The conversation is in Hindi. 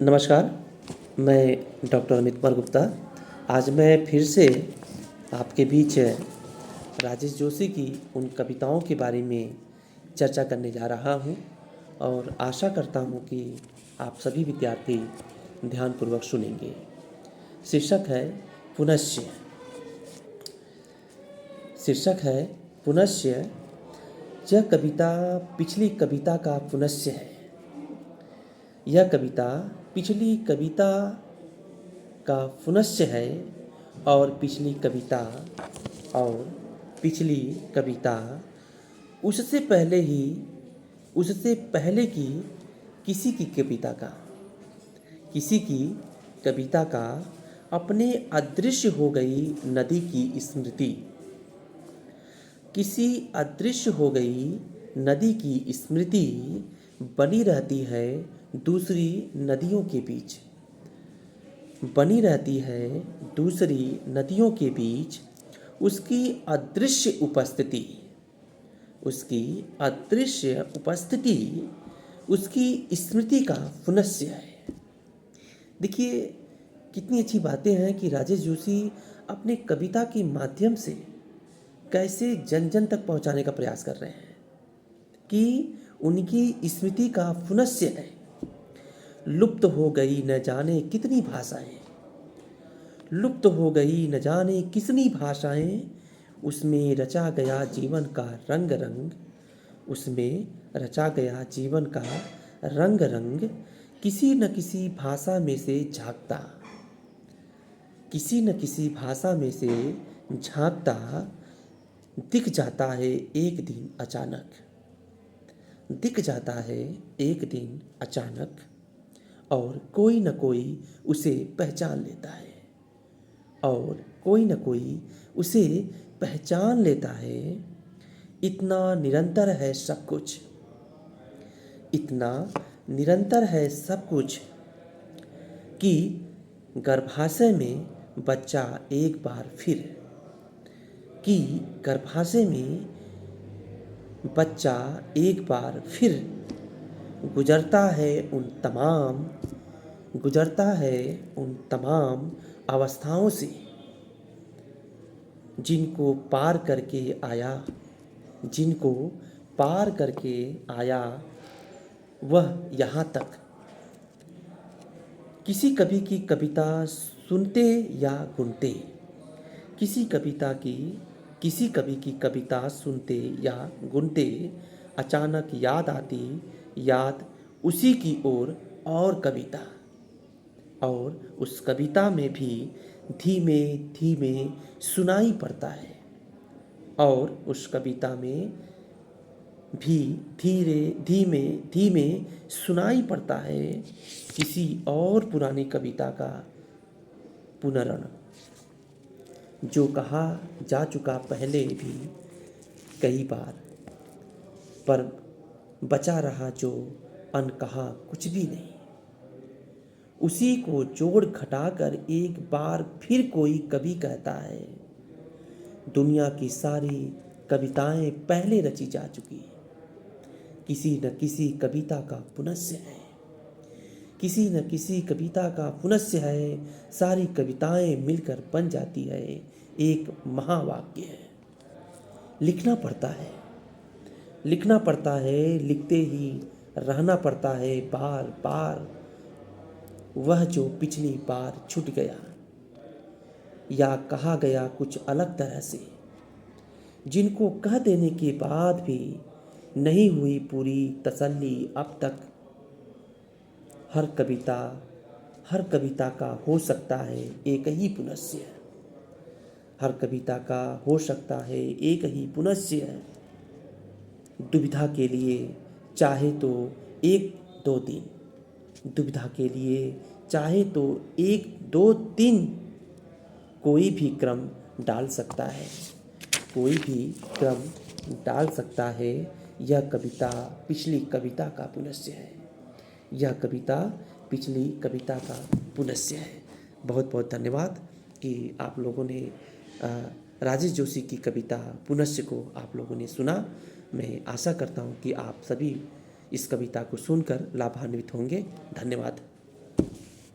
नमस्कार, मैं डॉक्टर अमित कुमार गुप्ता। आज मैं फिर से आपके बीच राजेश जोशी की उन कविताओं के बारे में चर्चा करने जा रहा हूं और आशा करता हूं कि आप सभी विद्यार्थी ध्यानपूर्वक सुनेंगे। शीर्षक है पुनश्य। यह कविता पिछली कविता का पुनश्य है। यह कविता पिछली कविता का पुनश्य है और पिछली कविता उससे पहले की किसी की कविता का अपने अदृश्य हो गई नदी की स्मृति। किसी अदृश्य हो गई नदी की स्मृति बनी रहती है दूसरी नदियों के बीच। उसकी अदृश्य उपस्थिति उसकी स्मृति का पुनश्य है। देखिए कितनी अच्छी बातें हैं कि राजेश जोशी अपने कविता के माध्यम से कैसे जन जन तक पहुंचाने का प्रयास कर रहे हैं कि उनकी स्मृति का पुनश्य है। लुप्त हो गई न जाने कितनी भाषाएं, उसमें रचा गया जीवन का रंग किसी न किसी भाषा में से झांकता दिख जाता है एक दिन अचानक और कोई न कोई उसे पहचान लेता है। इतना निरंतर है सब कुछ कि गर्भाशय में बच्चा एक बार फिर गुजरता है उन तमाम अवस्थाओं से जिनको पार करके आया वह यहाँ तक। किसी कवि की कविता सुनते या गुनते, अचानक याद उसी की ओर और कविता, और उस कविता में भी धीमे धीमे सुनाई पड़ता है किसी और पुरानी कविता का पुनरण, जो कहा जा चुका पहले भी कई बार, पर बचा रहा जो अनकहा कुछ भी नहीं। उसी को जोड़ घटाकर एक बार फिर कोई कवि कहता है, दुनिया की सारी कविताएं पहले रची जा चुकी, किसी न किसी कविता का पुनश्य है। सारी कविताएं मिलकर बन जाती है एक महावाक्य है। लिखना पड़ता है, लिखते ही रहना पड़ता है बार बार वह जो पिछली बार छूट गया या कहा गया कुछ अलग तरह से, जिनको कह देने के बाद भी नहीं हुई पूरी तसल्ली अब तक। हर कविता का हो सकता है एक ही पुनश्य। दुविधा के लिए चाहे तो एक दो दिन कोई भी क्रम डाल सकता है। यह कविता पिछली कविता का पुनश्य है। बहुत बहुत धन्यवाद कि आप लोगों ने राजेश जोशी की कविता पुनश्य को आप लोगों ने सुना। मैं आशा करता हूँ कि आप सभी इस कविता को सुनकर लाभान्वित होंगे। धन्यवाद।